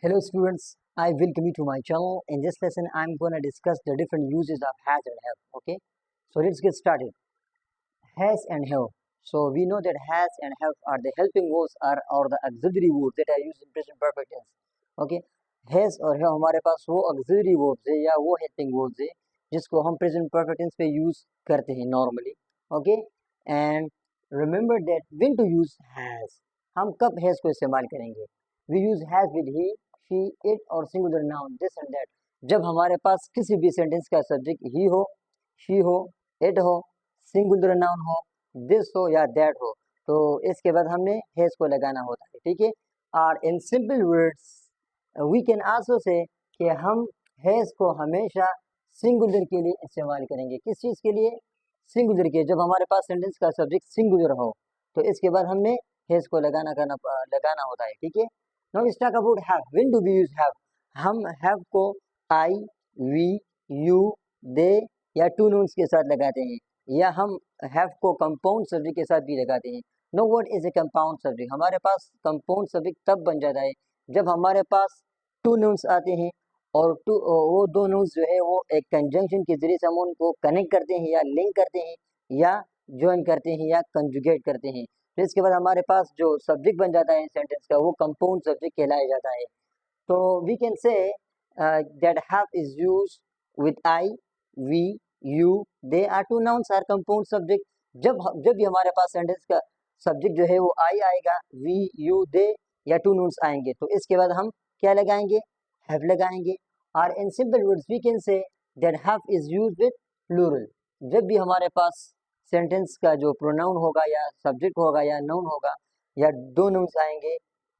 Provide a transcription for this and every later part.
Hello students, I welcome you to my channel. In this lesson, I'm going to discuss the different uses of has and have. Okay, so let's get started. Has and have. So we know that has and have are the helping words or the auxiliary words that are used in present perfect tense. Okay, has और have हमारे पास वो auxiliary words है या वो helping words है जिसको हम present perfect tense पे use करते हैं normally. Okay, and remember that when to use has. हम कब has को इस्तेमाल करेंगे? We use has with he, she, it और singular noun this and that. जब हमारे पास किसी भी सेंटेंस का सब्जेक्ट ही हो, she हो, it हो, सिंगुलर नाउन हो, दिस हो या दैट हो, तो इसके बाद हमने हैज को लगाना होता है. ठीक है. और in simple words we can also say कि हम हैज को हमेशा सिंगुलर के लिए इस्तेमाल करेंगे. किस चीज़ के लिए? सिंगुलर के. जब हमारे पास सेंटेंस का सब्जेक्ट सिंगुलर हो तो इसके बाद हमने हैज को लगाना होता है. ठीक है. Now let's talk about have. When do we use have? हम हैव को आई, वी, यू, दे या टू नाउन्स के साथ लगाते हैं, या हम हैव को कंपाउंड सब्जेक्ट के साथ भी लगाते हैं. Know what is a compound subject? हमारे पास कंपाउंड सब्जेक्ट तब बन जाता है जब हमारे पास टू नाउन्स आते हैं और वो दो नाउन्स जो है वो एक कंजंक्शन के जरिए से हम उनको कनेक्ट करते हैं या लिंक करते हैं या ज्वाइन करते हैं या कंजुगेट करते हैं. फिर इसके बाद हमारे पास जो सब्जेक्ट बन जाता है सेंटेंस का वो कंपाउंड सब्जेक्ट कहलाया जाता है. तो we can say that have is used with I, we, you, they or two nouns or compound subject. जब भी हमारे पास सेंटेंस का सब्जेक्ट जो है वो आई आएगा, वी, यू, दे या टू नाउन्स आएंगे, तो इसके बाद हम क्या लगाएंगे? हैव लगाएंगे. और in simple words we can say that have is used with plural. जब भी हमारे पास सेंटेंस का जो प्रोनाउन होगा या सब्जेक्ट होगा या नाउन होगा या दो नाउन्स आएंगे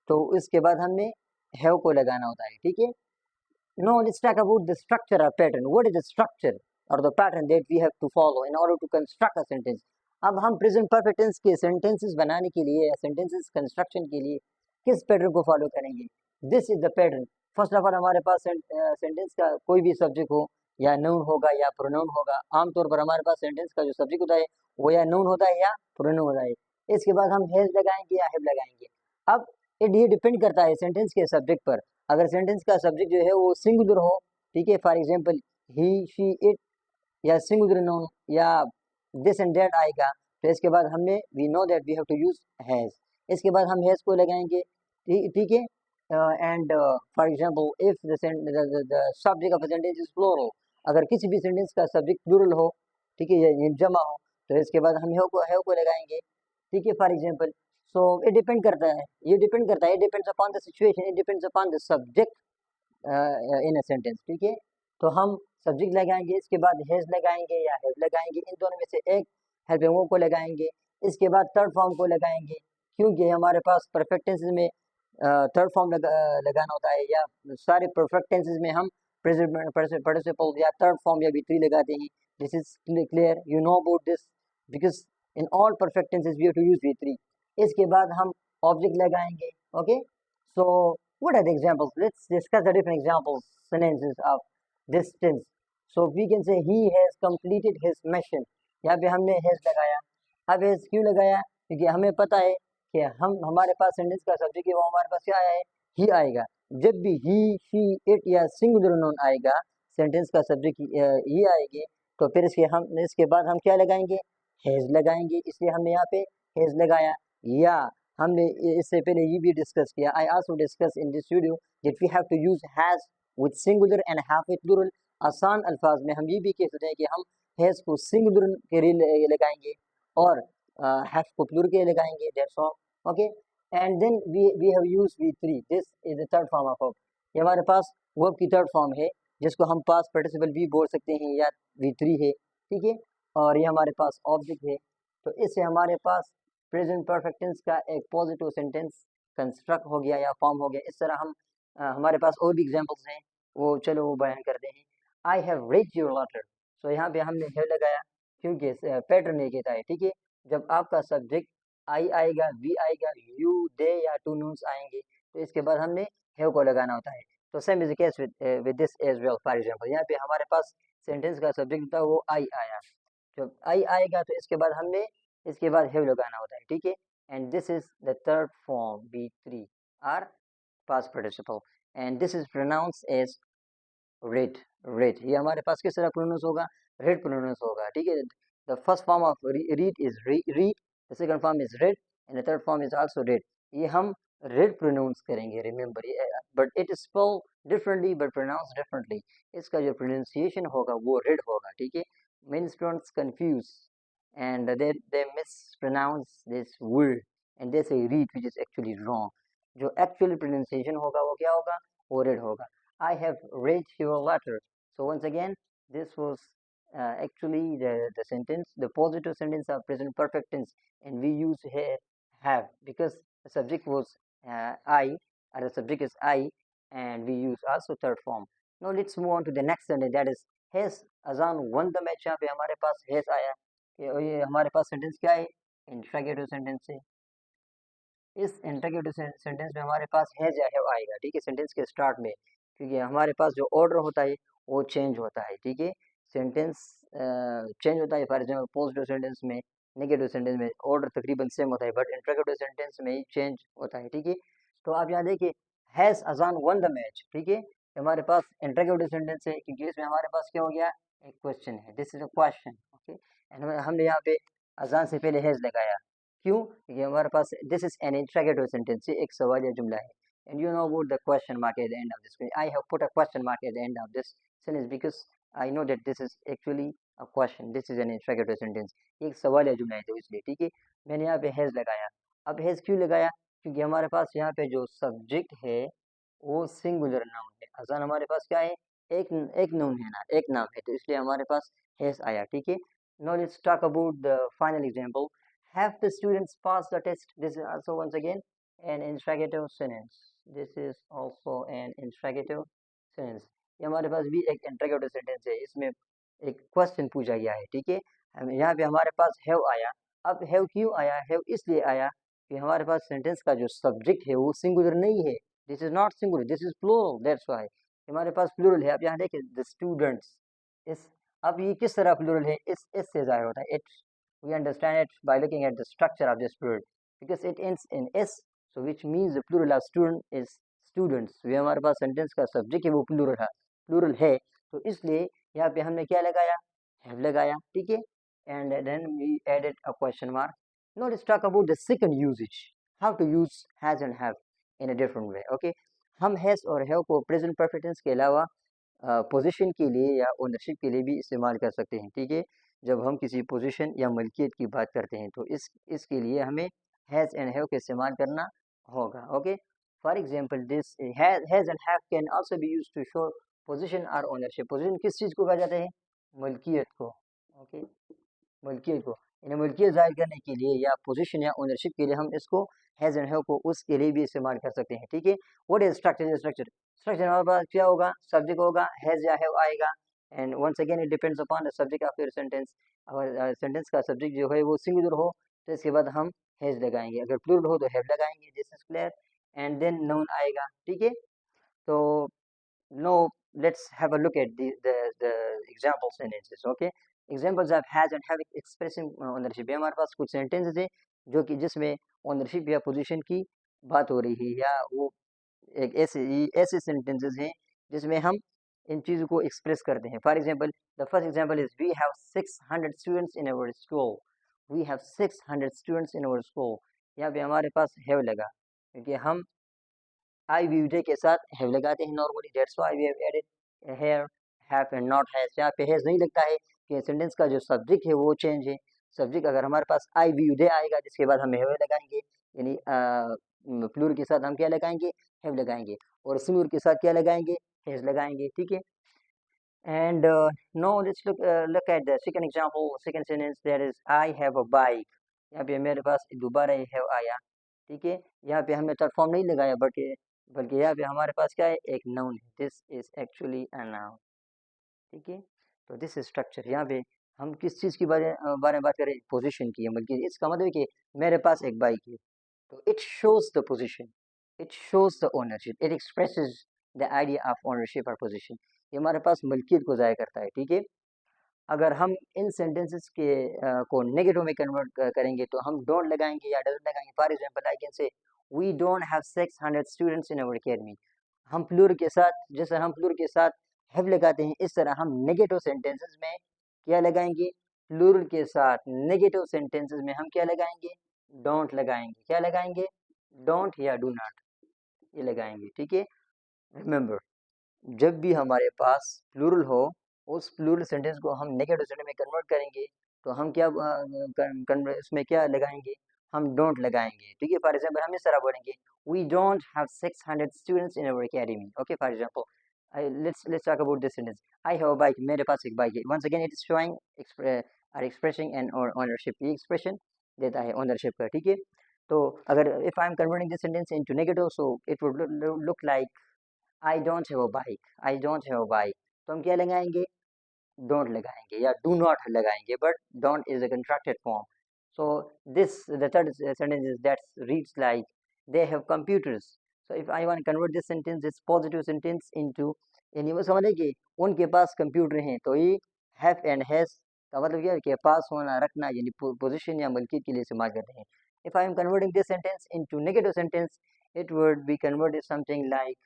तो इसके बाद हमने हैव को लगाना होता है. ठीक है. Now let's talk about the structure or pattern. What is the structure or the pattern that we have to follow in order to construct a sentence? अब हम प्रेजेंट परफेक्ट टेंस के सेंटेंसेस बनाने के लिए या सेंटेंसेस कंस्ट्रक्शन के लिए किस पैटर्न को फॉलो करेंगे? This is the pattern. First of all हमारे पास सेंटेंस का कोई भी सब्जेक्ट हो या नाउन होगा या प्रोनाउन होगा. आमतौर पर हमारे पास सेंटेंस का जो सब्जेक्ट होता है वो या नाउन होता है या प्रोनाउन होता है. इसके बाद हम हैज लगाएंगे या हैव लगाएंगे. अब ये डिपेंड करता है सेंटेंस के सब्जेक्ट पर. अगर सेंटेंस का सब्जेक्ट जो है वो सिंगुलर हो, ठीक है, for example he, she, it या सिंगुलर नाउन या दिस एंड दैट आएगा, तो इसके बाद हमने we know that we have to use has. इसके बाद हम हैज को लगाएंगे. ठीक है. And for example if the subject of a sentence is plural, अगर किसी भी सेंटेंस का सब्जेक्ट प्लूरल हो, ठीक है, ये जमा हो, तो इसके बाद हम हैव को लगाएंगे. ठीक है, for example. So it depend करता है, ये डिपेंड करता है, it depends upon the situation, it depends upon the subject in a sentence. ठीक है. तो हम सब्जेक्ट लगाएंगे, इसके बाद हैज लगाएंगे या हैव लगाएंगे, इन दोनों में से एक हेल्पिंग को लगाएंगे. इसके बाद थर्ड फॉर्म को लगाएंगे क्योंकि हमारे पास परफेक्ट टेंसेस में थर्ड फॉर्म लगाना होता है, या सारे परफेक्ट टेंसेस में हम प्रेजेंट पार्टिसिपल या थर्ड फॉर्म या V3 लगाते हैं. This is clear, you know about this, because in all perfect tenses we have to use V3. इसके बाद हम ऑब्जेक्ट लगाएंगे. Okay. So what are the examples? Let's discuss the different examples, sentences of this tense. So we can say he has completed his mission. यहाँ पे हमने has लगाया. अब has क्यों लगाया? क्योंकि हमें पता है कि हमारे पास सेंटेंस का सब्जेक्ट है वो हमारे पास क्या आया है? ही आएगा. जब भी he, she, it या सिंगुलर नाउन आएगा, सेंटेंस का सब्जेक्ट ही आएगी, तो फिर इसके बाद हम क्या लगाएंगे? हैज लगाएंगे. इसलिए हमने यहाँ पे हैज लगाया. या हमने इससे पहले ये भी डिस्कस किया, I also discuss in this video that we have to use has with singular and have with plural. आसान अल्फाज में हम ये भी कह सकते हैं कि हम हैज को सिंगुलर के लिए लगाएंगे और हैव को प्लूरल के लिए लगाएंगे. That's all. Okay. And then we have used V3. This is the third form of verb. ये हमारे पास वर्ब की थर्ड फॉर्म है जिसको हम पास्ट पार्टिसिपल भी बोल सकते हैं या V3 है. ठीक है. और ये हमारे पास ऑब्जेक्ट है. तो इससे हमारे पास प्रेजेंट परफेक्ट टेंस का एक पॉजिटिव सेंटेंस कंस्ट्रक्ट हो गया या फॉर्म हो गया. इस तरह हम हमारे पास और भी एग्जांपल्स हैं, वो चलो वो बयान करते हैं. I have read your letter. So यहाँ पे हमने हैव लगाया क्योंकि पैटर्न ये कहता है. ठीक है. जब आपका सब्जेक्ट आई आएगा, वी आएगा, यू, दे या टू नाउन्स आएंगे, तो इसके बाद हमने हैव को लगाना होता है. तो same is the case with this as well. For example यहाँ पे हमारे पास सेंटेंस का सब्जेक्ट था वो आई आया. जब आई आएगा तो इसके बाद हैव लगाना होता है. ठीक है. And this is the third form V3 or past participle. and this is pronounced as read. Read ये हमारे पास किस तरह प्रोनाउंस होगा? रेड प्रोनाउंस होगा, ठीक है. The first form of read is read, the second form is read and the third form is also read. ये हम रेड प्रोनाउंस करेंगे, remember. But it is spell differently but pronounce differently. इसका जो pronunciation होगा वो read होगा, ठीक है. Many students confuse and they mispronounce this word and they say read, which is actually wrong. जो actual pronunciation होगा वो क्या होगा? वो read होगा. I have read your letter. So once again, this was actually the sentence. The positive sentence of present perfect tense, and we use here have because the subject was I, or the subject is I, and we use also third form. Now let's move on to the next sentence, that is has azan won the match. यहाँ पे हमारे पास has आया. ये हमारे पास sentence क्या है? Interrogative sentence है. इस इंट्रोगेटिव सेंटेंस में हमारे पास हैज या हैव आएगा, ठीक है, सेंटेंस के स्टार्ट में, क्योंकि हमारे पास जो ऑर्डर होता है वो चेंज होता है, ठीक है. सेंटेंस चेंज होता है. फॉर एग्जाम्पल पॉजिटिव सेंटेंस में, नेगेटिव सेंटेंस में ऑर्डर तकरीबन सेम होता है, बट इंट्रोगेटिव सेंटेंस में ही चेंज होता है, ठीक है. तो आप यहाँ देखिए, हैज अजान वन द मैच, ठीक है. हमारे पास इंट्रोगेटिव सेंटेंस है क्योंकि इसमें हमारे पास क्या हो गया? एक क्वेश्चन है. This is a question, okay. And हमने यहाँ पे अजान से पहले हैज लगाया. क्यों? ये हमारे पास this is an interrogative sentence, एक सवालिया जुमला है. And you know about the question mark at the end of this. I have put a question mark at the end of this sentence because I know that this is actually a question. This is an interrogative sentence. एक सवालिया जुमला है तो इसलिए, ठीक है, मैंने यहाँ पे हैज लगाया. अब हैज क्यों लगाया? क्योंकि हमारे पास यहाँ पे जो सब्जेक्ट है वो सिंगुलर नाउन है. अजान हमारे पास क्या है? एक नाउन है ना, एक नाम है, तो इसलिए हमारे पास हैज आया, ठीक है. Now let's talk about the final example. Have the students passed the test? This is also once again an interrogative sentence. This is also an interrogative sentence. ये हमारे पास भी एक interrogative sentence है. इसमें एक question पूछा गया है, ठीक है. यहाँ पे हमारे पास have आया. अब have क्यों आया? have इसलिए आया कि हमारे पास sentence का जो subject है वो singular नहीं है. This is not singular. This is plural. That's why हमारे पास plural है. अब यहाँ देखिए the students. इस अब ये किस तरह प्लूरल है? इस से जाहिर होता है. It we understand it by looking at the structure of this plural because it ends in s, so which means the plural of student is students. ये हमारे पास सेंटेंस का सब्जेक्ट है वो प्लूरल है, तो इसलिए यहाँ पे हमने क्या लगाया? have लगाया, ठीक है. and then we added a question mark. Now let's talk about the second usage, how to use has and have in a different way. okay, हम has और have को present perfect tense के अलावा position के लिए या ownership के लिए भी इस्तेमाल कर सकते हैं, ठीक है. जब हम किसी पोजीशन या मलकियत की बात करते हैं तो इसके लिए हमें हैज़ एंड हैव का इस्तेमाल करना होगा. Okay, for example this has and have can also be used to show position और ओनरशिप. पोजीशन किस चीज़ को कहा जाता है? मलकियत को. ओके, मलकियत को. इन्हें मलकियत जाहिर करने के लिए या पोजीशन या ओनरशिप के लिए हम इसको हैज़ एंड हैव को उसके लिए भी इस्तेमाल कर सकते हैं, ठीक है. What is structure? स्ट्रक्चर हमारे पास क्या होगा? सब्जेक्ट होगा, हैज़ या हैव आएगा. And once again it depends upon the subject of your sentence. अगर सेंटेंस का सब्जेक्ट जो है वो सिंगुलर हो तो इसके बाद हम हैज़ लगाएंगे, अगर प्लूरल हो तो हैव लगाएंगे. This is clear. And then noun आएगा, ठीक है. तो now let's have a look at the example sentences. Okay, examples of has and have expressing ownership. हमारे पास कुछ सेंटेंसेस है जो कि जिसमें ओनरशिप या पोजीशन की बात हो रही है, या वो एक ऐसे सेंटेंसेस हैं जिसमें हम इन चीज़ों को एक्सप्रेस करते हैं. For example the first example is we have 600 students in our school. We have 600 students in our school. यहाँ पे हमारे पास हैव लगा क्योंकि हम आई वी डे के साथ हैव लगाते हैं normally. That's why we have added here have and not has. यहाँ पे हैज नहीं लगता है कि सेंटेंस का जो सब्जेक्ट है वो चेंज है. सब्जेक्ट अगर हमारे पास आई वी डे आएगा जिसके बाद हम हैव लगाएंगे, यानी प्लूरल के साथ हम क्या लगाएंगे? हैव लगाएंगे. और सिंगुलर के साथ क्या लगाएंगे? हैज लगाएंगे, ठीक है. And now let's look at the second example, second sentence, that is I have a bike. यहाँ पे मेरे पास दोबारा ये हैव आया, ठीक है. यहाँ पे हमने थर्ड फॉर्म नहीं लगाया बल्कि यहाँ पे हमारे पास क्या है? एक नाउन है. This is actually a noun, ठीक है. तो दिस इज स्ट्रक्चर. यहाँ पे हम किस चीज़ की बारे में बात करें? पोजीशन की. बल्कि इसका मतलब है कि मेरे पास एक बाइक है, तो it shows the position, it shows the ownership, it expresses the idea of ownership or position. ये हमारे पास मलकियत को ज़ाहिर करता है, ठीक है. अगर हम इन सेंटेंसेस के को नेगेटिव में कन्वर्ट करेंगे तो हम डोंट लगाएंगे या डजंट लगाएंगे. For example I can say we don't have 600 students in our academy. हम प्लूरल के साथ, जैसे हम प्लूरल के साथ हैव लगाते हैं, इस तरह हम नेगेटिव सेंटेंसेस में क्या लगाएंगे, प्लूरल के साथ नेगेटिव सेंटेंसेस में हम क्या लगाएंगे, डोंट लगाएंगे। क्या लगाएंगे, डोंट या डू नॉट, ये लगाएंगे। ठीक है, रिमेंबर, जब भी हमारे पास प्लूरल हो, उस प्लूरल सेंटेंस को हम नेगेटिव सेंटेंस में कन्वर्ट करेंगे तो हम क्या इसमें क्या लगाएंगे, हम डोंट लगाएंगे। ठीक है, फॉर एग्जाम्पल हम इस तरह बोलेंगे, we don't have 600 students in our academy. Okay, for example let's talk about this sentence. I have a bike, मेरे पास एक बाइक है। Once again it is showing or expressing an or ownership, ये expression देता है ownership का। ठीक है, तो अगर if I am converting this sentence into negative, so it would look like I don't have a bike, I don't have a bike। तो हम क्या लगाएंगे, don't लगाएंगे या do not लगाएंगे, but don't is a contracted form। So this, the third sentence is that reads like they have computers। So if I want to convert this sentence, this positive sentence into, यानी वो समझे कि उनके पास computer हैं, तो ये have and has का मतलब क्या है कि पास होना, रखना, यानी पोजीशन या मलकियत के लिए इस्तेमाल करते हैं। If I am converting this sentence into negative sentence, it would be converted something like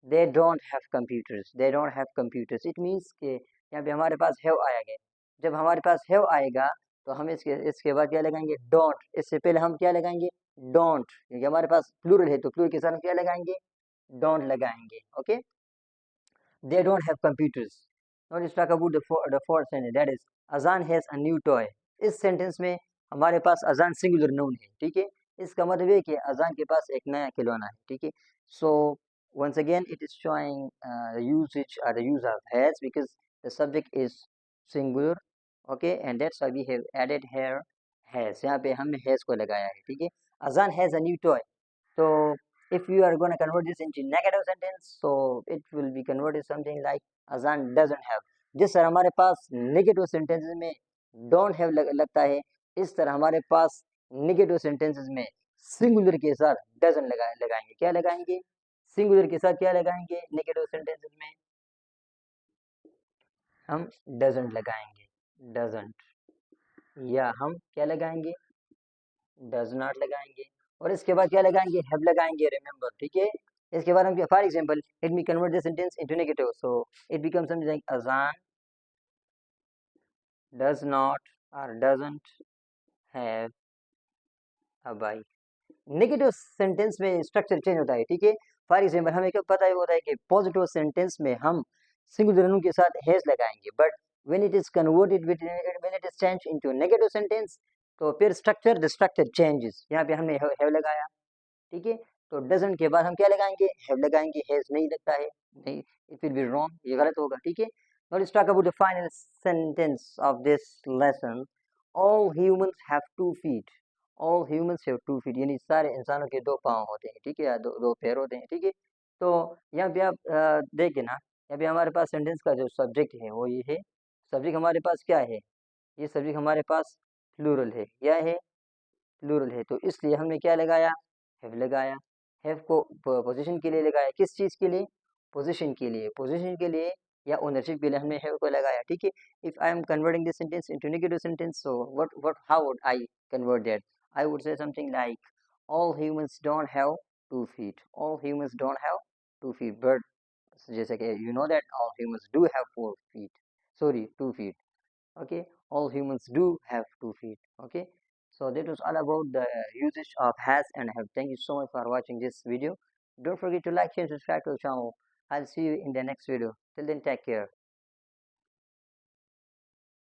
they don't have computers, they don't have computers। it means कि यहाँ पे हमारे पास have आएगा। जब हमारे पास have आएगा तो हम इसके बाद क्या लगाएंगे, don't। इससे पहले हम क्या लगाएंगे, don't, क्योंकि हमारे पास प्लूरल है तो प्लूरल के साथ हम क्या लगाएंगे, don't लगाएंगे। Okay, they don't have computers। now let's talk about the fourth sentence, that is Azan has a new toy। इस सेंटेंस में हमारे पास अजान सिंगुलर नाउन है। ठीक है, इसका मतलब है कि अजान के पास एक नया खिलौना है। ठीक है, so once again it is showing usage or the use of has because the subject is singular। okay, and that's why we have added here has। यहाँ पे हमने has को लगाया है। ठीक है, Azan has a new toy। so if you are going to convert this into negative sentence, so it will be converted something like Azan doesn't have। जिस तरह हमारे पास नेगेटिव सेंटेंसेस में don't have लगता है, इस तरह हमारे पास नेगेटिव सेंटेंसेस में सिंगुलर के साथ doesn't लगाएंगे। क्या लगाएंगे, सिंगुलर के साथ क्या लगाएंगे, नेगेटिव सेंटेंसेस में हम doesn't लगाएंगे, doesn't, या हम क्या लगाएंगे, does not लगाएंगे, और इसके बाद क्या लगाएंगे, have लगाएंगे। रिमेंबर, ठीक है, इसके बाद हम, for example let me convert this sentence into negative, so it becomes something like अजान डज नॉट और doesn't have a bike. Negative sentence में स्ट्रक्चर चेंज होता है। ठीक है, फॉर एग्जाम्पल हमें क्या पता होता है कि पॉजिटिव सेंटेंस में हम सिंगुलर नून के साथ हैज लगाएंगे, but when it is converted when it is change into negative sentence, तो फिर द स्ट्रक्चर चेंजेस। यहाँ पे हमने हैव लगाया। ठीक है, तो डजंट के बाद हम क्या लगाएंगे, हैव लगाएंगे, हैज नहीं लगता है, नहीं, इट विल बी रॉन्ग, ये गलत होगा। ठीक है, now let's talk about the final sentence of this lesson. All humans have 2 feet. All humans have 2 feet, यानी सारे इंसानों के 2 पाँव होते हैं। ठीक है, या दो पैर होते हैं। ठीक है, तो यहाँ पे आप देखिए ना, यहाँ पे हमारे पास सेंटेंस का जो सब्जेक्ट है वो ये है। सब्जेक्ट हमारे पास क्या है, ये सब्जेक्ट हमारे पास प्लूरल है। क्या है, प्लूरल है, तो इसलिए हमने क्या लगाया, हैव लगाया। हैव को पोजीशन के लिए लगाया, किस चीज़ के लिए, पोजीशन के लिए, पोजीशन के लिए या ओनरशिप के लिए हमने हैव को लगाया। ठीक है, if I am converting this sentence into negative sentence, so what how would I convert that, I would say something like all humans don't have 2 feet, all humans don't have 2 feet, but जैसे कि you know that all humans do have 4 feet, sorry 2 feet. okay, all humans do have 2 feet। okay, so that was all about the usage of has and have। thank you so much for watching this video, don't forget to like, share, subscribe to the channel। I'll see you in the next video, till then take care।